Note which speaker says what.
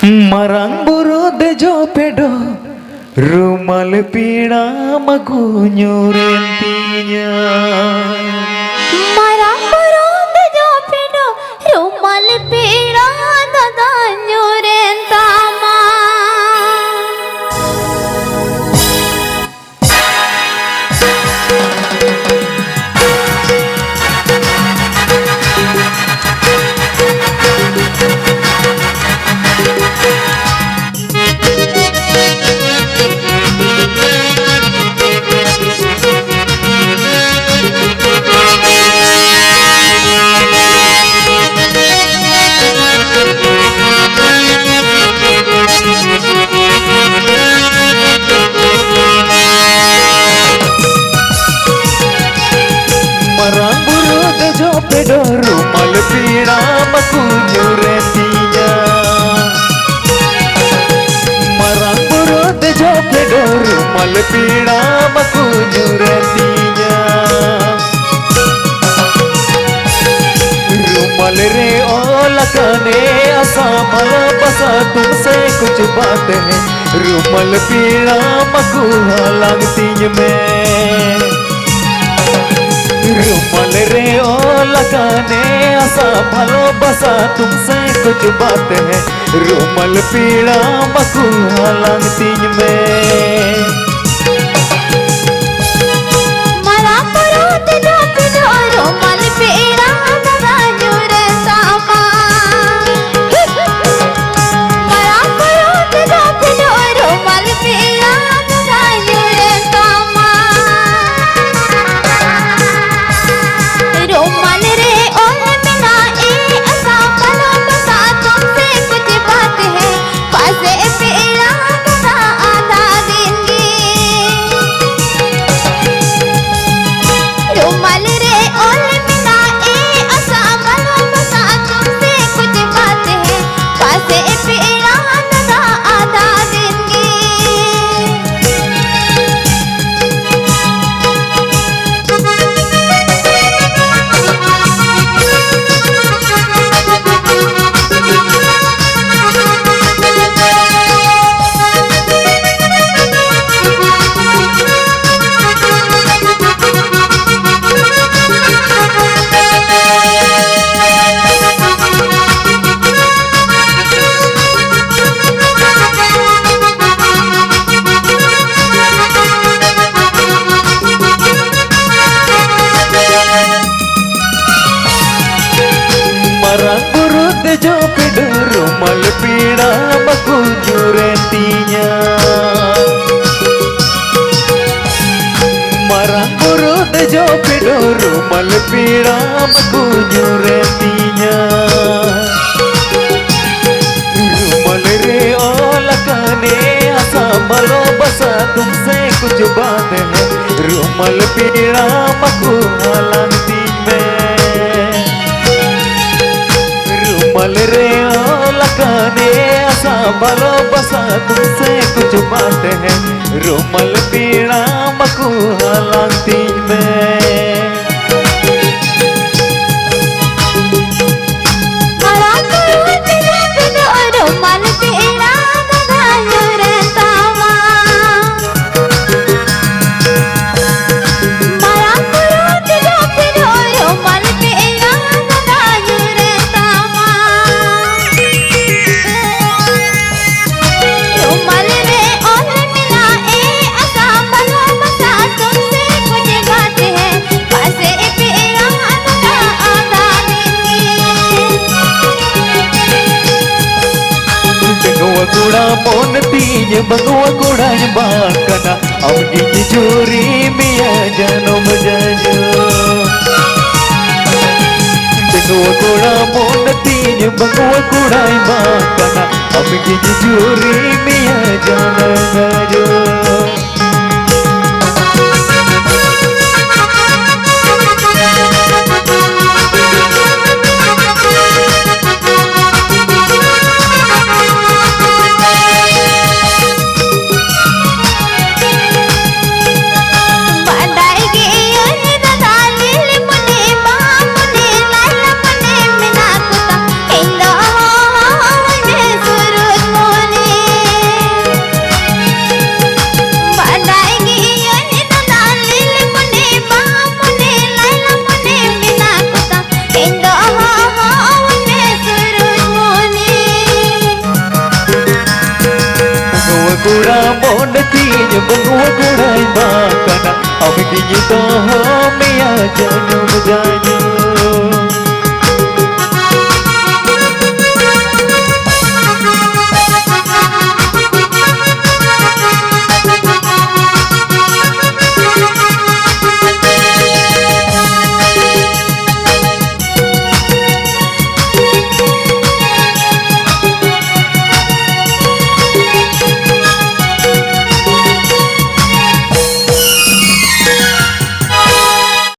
Speaker 1: Marang buru dejo pedo Rumal pina magu nyurentinya.
Speaker 2: Marang buru dejo pedo Rumal pina dada nyurentama.
Speaker 1: Marang buru dejo pedo rumal pina magu nyurentinya. Marang buru dejo pedo rumal pina magu nyurentinya. रुमाल रे ओ लगाने आसा मला बसा तुमसे कुछ बात है रुमाल पीड़ा मकुहा लगती में रुमाल रे ओ लगाने आसा भलो बसा तुमसे कुछ बात है रुमाल पीड़ा मकुहा लगती में Marang buru dejo pedo rumal pina magu nyurentinya. Marang buru dejo pedo rumal pina magu nyurentinya. रुमाल रे ओ लगाने आसा भलो बसा तुमसे कुछ बात है रुमाल पीड़ा मकुहा लगती में रुमाल रे ओ लगाने आसा भलो बसा तुमसे कुछ बात है रुमाल पीड़ा मकुहा लगती में Gura mon tinya bangwa gura bakana amgi juri miya janom jajo bangwa gura mon tinya bangwa gura bakana amgi juri miya janom jajo
Speaker 2: Indah
Speaker 1: mon tinya benua kurai makana Am gini toho mea janyu janyu